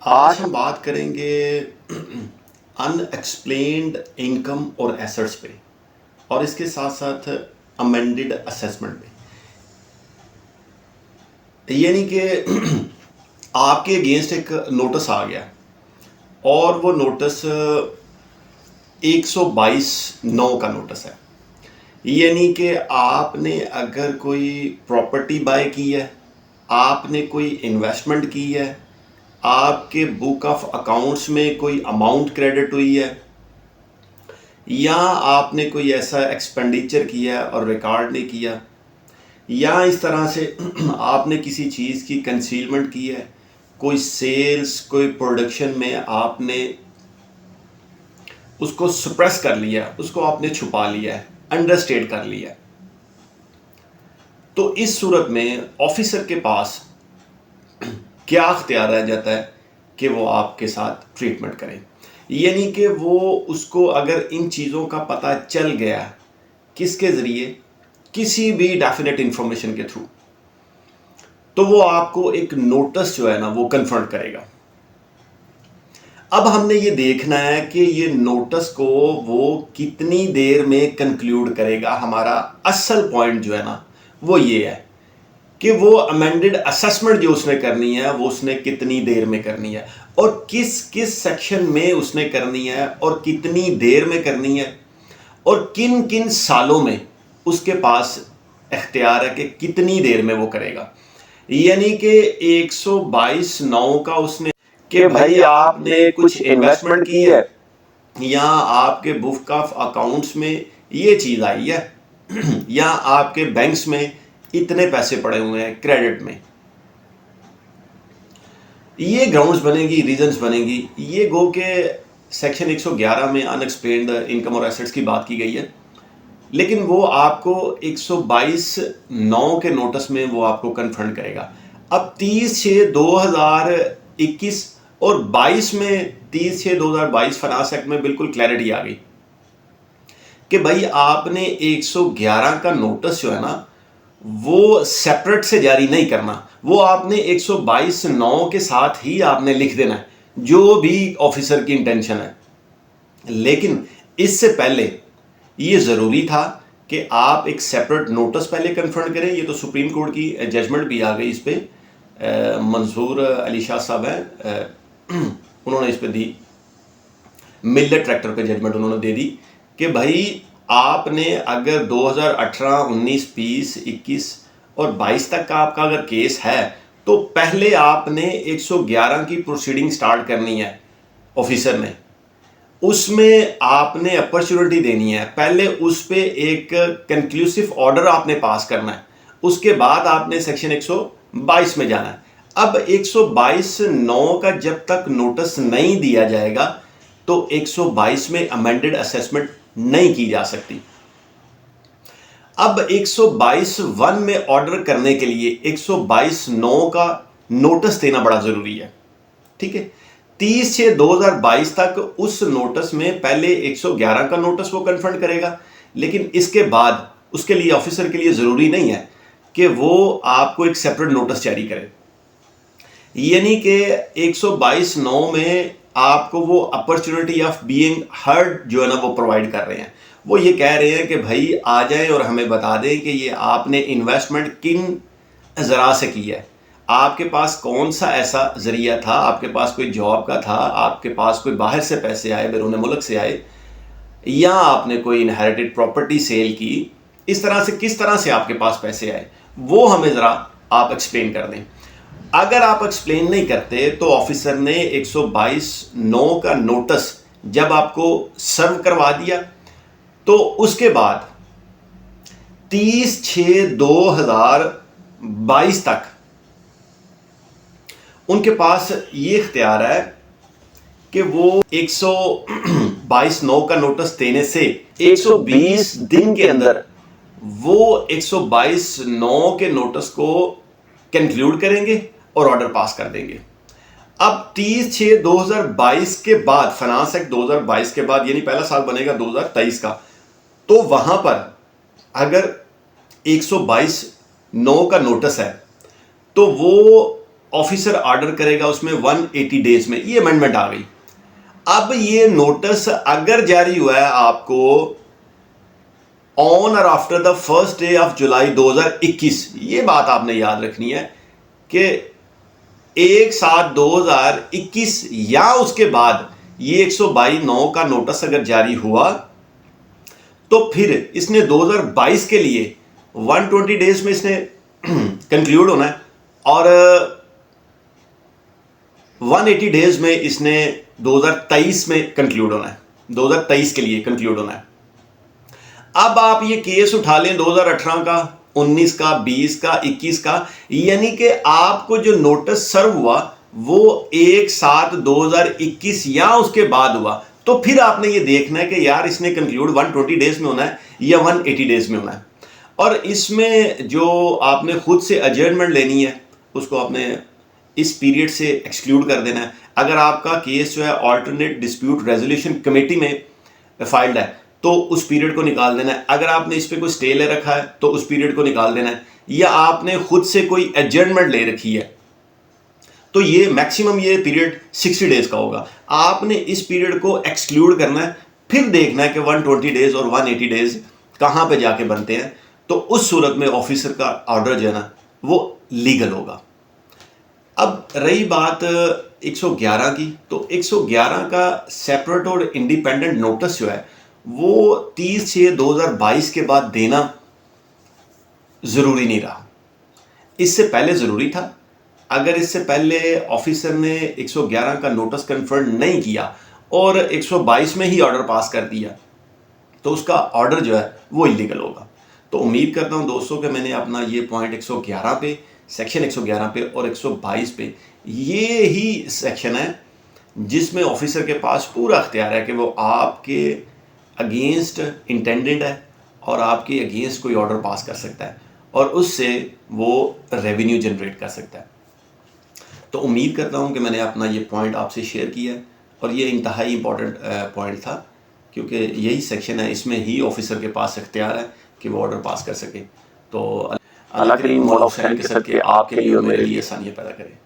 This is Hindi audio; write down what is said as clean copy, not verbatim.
आज हम बात करेंगे अनएक्सप्लेन्ड इनकम और एसेट्स पे, और इसके साथ साथ अमेंडेड असेसमेंट पे। यानी कि आपके अगेंस्ट एक नोटिस आ गया और वो नोटिस 122(9) का नोटिस है। यानी कि आपने अगर कोई प्रॉपर्टी बाय की है, आपने कोई इन्वेस्टमेंट की है, आपके बुक ऑफ अकाउंट्स में कोई अमाउंट क्रेडिट हुई है, या आपने कोई ऐसा एक्सपेंडिचर किया और रिकॉर्ड नहीं किया, या इस तरह से आपने किसी चीज़ की कंसीलमेंट की है, कोई सेल्स कोई प्रोडक्शन में आपने उसको सप्रेस कर लिया, उसको आपने छुपा लिया है, अंडरस्टेट कर लिया है, तो इस सूरत में ऑफिसर के पास क्या अख्तियार रह जाता है कि वो आपके साथ ट्रीटमेंट करें। यानी कि वो उसको अगर इन चीज़ों का पता चल गया किसके ज़रिए, किसी भी डेफिनेट इंफॉर्मेशन के थ्रू, तो वो आपको एक नोटिस जो है ना वो कन्फ्रंट करेगा। अब हमने ये देखना है कि ये नोटिस को वो कितनी देर में कंक्लूड करेगा। हमारा असल पॉइंट जो है ना वो ये है कि वो अमेंडेड असेसमेंट जो उसने करनी है वो उसने कितनी देर में करनी है, और किस किस सेक्शन में उसने करनी है, और कितनी देर में करनी है, और किन किन सालों में उसके पास इख्तियार है कि कितनी देर में वो करेगा। यानी कि 122(9) का उसने कि भाई आपने कुछ इन्वेस्टमेंट की है या आपके बुक ऑफ अकाउंट्स में ये चीज़ आई है या आपके बैंक्स में इतने पैसे पड़े हुए हैं क्रेडिट में, ये ग्राउंड्स बनेगी, रीजंस बनेगी। ये गो के सेक्शन 111 में अनएक्सप्लेन्ड इनकम और एसेट्स की बात की गई है, लेकिन वो आपको 122(9) के नोटिस में वो आपको कन्फ्रंट करेगा। अब 30/6/2021 और 22 में 30/6/2022 फाइनेंस एक्ट में बिल्कुल क्लैरिटी आ गई कि भाई आपने 111 का नोटिस जो है ना वो सेपरेट से जारी नहीं करना, वो आपने 122(9) के साथ ही आपने लिख देना है जो भी ऑफिसर की इंटेंशन है। लेकिन इससे पहले ये ज़रूरी था कि आप एक सेपरेट नोटिस पहले कन्फर्म करें। ये तो सुप्रीम कोर्ट की जजमेंट भी आ गई इस पर, मंसूर अली शाह साहब हैं, उन्होंने इस पर दी, मिल्लेट ट्रैक्टर पे जजमेंट उन्होंने दे दी कि भाई आपने अगर 2018, 19, 20, 21 और 22 तक का आपका अगर केस है तो पहले आपने 111 की प्रोसीडिंग स्टार्ट करनी है ऑफिसर ने, उसमें आपने अपॉर्चुनिटी देनी है, पहले उस पर एक कंक्लूसिव ऑर्डर आपने पास करना है, उसके बाद आपने सेक्शन 122 में जाना है। अब 122(9) का जब तक नोटिस नहीं दिया जाएगा तो 122 में अमेंडेड असेसमेंट नहीं की जा सकती। अब 122(1) में ऑर्डर करने के लिए 122(9) का नोटिस देना बड़ा जरूरी है। ठीक है, 30/6/2022 तक उस नोटिस में पहले 111 का नोटिस वो कन्फर्म करेगा, लेकिन इसके बाद उसके लिए ऑफिसर के लिए जरूरी नहीं है कि वो आपको एक सेपरेट नोटिस जारी करे। यानी कि 122(9) में आपको वो अपॉर्चुनिटी ऑफ बीइंग हर्ड जो है ना वो प्रोवाइड कर रहे हैं। वो ये कह रहे हैं कि भाई आ जाए और हमें बता दें कि ये आपने इन्वेस्टमेंट किन ज़रा से की है, आपके पास कौन सा ऐसा ज़रिया था, आपके पास कोई जॉब का था, आपके पास कोई बाहर से पैसे आए, बैरून मुल्क से आए, या आपने कोई इनहेरिटेड प्रॉपर्टी सेल की, इस तरह से किस तरह से आपके पास पैसे आए वो हमें ज़रा आप एक्सप्लेन कर दें। अगर आप एक्सप्लेन नहीं करते तो ऑफिसर ने 122(9) का नोटिस जब आपको सर्व करवा दिया तो उसके बाद 30/6/2022 तक उनके पास ये इख्तियार है कि वो 122(9) का नोटिस देने से 120 दिन के अंदर वो 122(9) के नोटिस को कंक्लूड करेंगे और ऑर्डर पास कर देंगे। अब 30/6/2022 के बाद, फाइनेंस एक्ट 2022 के बाद, यानी पहला साल बनेगा 2023 का, तो वहां पर अगर 122(9) का नोटिस है तो वो ऑफिसर ऑर्डर करेगा उसमें 180 डेज में, ये अमेंडमेंट आ गई। अब ये नोटिस अगर जारी हुआ है आपको ऑन और after the first day of July 2021, ये बात आपने याद रखनी है कि 1/7/2021 या उसके बाद ये 122(9) का नोटिस अगर जारी हुआ तो फिर इसने 2022 के लिए 120 डेज में इसने कंक्लूड होना है और 180 डेज में इसने 2023 में कंक्लूड होना है, 2023 के लिए कंक्लूड होना है। अब आप ये केस उठा लें 2018 का, 19 का, 20 का, 21 का, यानी कि आपको जो नोटिस सर्व हुआ वो 1/7/2021 या उसके बाद हुआ, तो फिर आपने ये देखना है कि यार इसने कंक्लूड 120 डेज में होना है या 180 डेज में होना है। और इसमें जो आपने खुद से एडजर्नमेंट लेनी है उसको आपने इस पीरियड से एक्सक्लूड कर देना है। अगर आपका केस जो है ऑल्टरनेट डिस्प्यूट रेजोल्यूशन कमेटी में फाइल्ड है तो उस पीरियड को निकाल देना है। अगर आपने इस पे कोई स्टे ले रखा है तो उस पीरियड को निकाल देना है, या आपने खुद से कोई एडजर्नमेंट ले रखी है तो ये मैक्सिमम ये पीरियड 60 डेज का होगा। आपने इस पीरियड को एक्सक्लूड करना है, फिर देखना है कि 120 डेज और 180 डेज कहां पे जाके बनते हैं, तो उस सूरत में ऑफिसर का ऑर्डर जो है ना वो लीगल होगा। अब रही बात 111 की, तो 111 का सेपरेट और इंडिपेंडेंट नोटिस जो है वो 30/6/2022 के बाद देना जरूरी नहीं रहा। इससे पहले जरूरी था। अगर इससे पहले ऑफिसर ने 111 का नोटिस कन्फर्म नहीं किया और 122 में ही ऑर्डर पास कर दिया तो उसका ऑर्डर जो है वो इलीगल होगा। तो उम्मीद करता हूं दोस्तों कि मैंने अपना ये पॉइंट 111 पे, सेक्शन 111 पे और 122 पे, ये ही सेक्शन है जिसमें ऑफिसर के पास पूरा अख्तियार है कि वो आपके अगेंस्ट इंटेंडेड है और आपके अगेंस्ट कोई ऑर्डर पास कर सकता है और उससे वो रेवेन्यू जनरेट कर सकता है। तो उम्मीद करता हूं कि मैंने अपना ये पॉइंट आपसे शेयर किया है और ये इंतहाई इंपॉर्टेंट पॉइंट था क्योंकि यही सेक्शन है, इसमें ही ऑफिसर के पास इख्तियार है कि वो ऑर्डर पास कर सके। तो अल्लाह करीम मौला हुसैन के सदके आपके लिए और मेरे लिए आसानियाँ पैदा करे।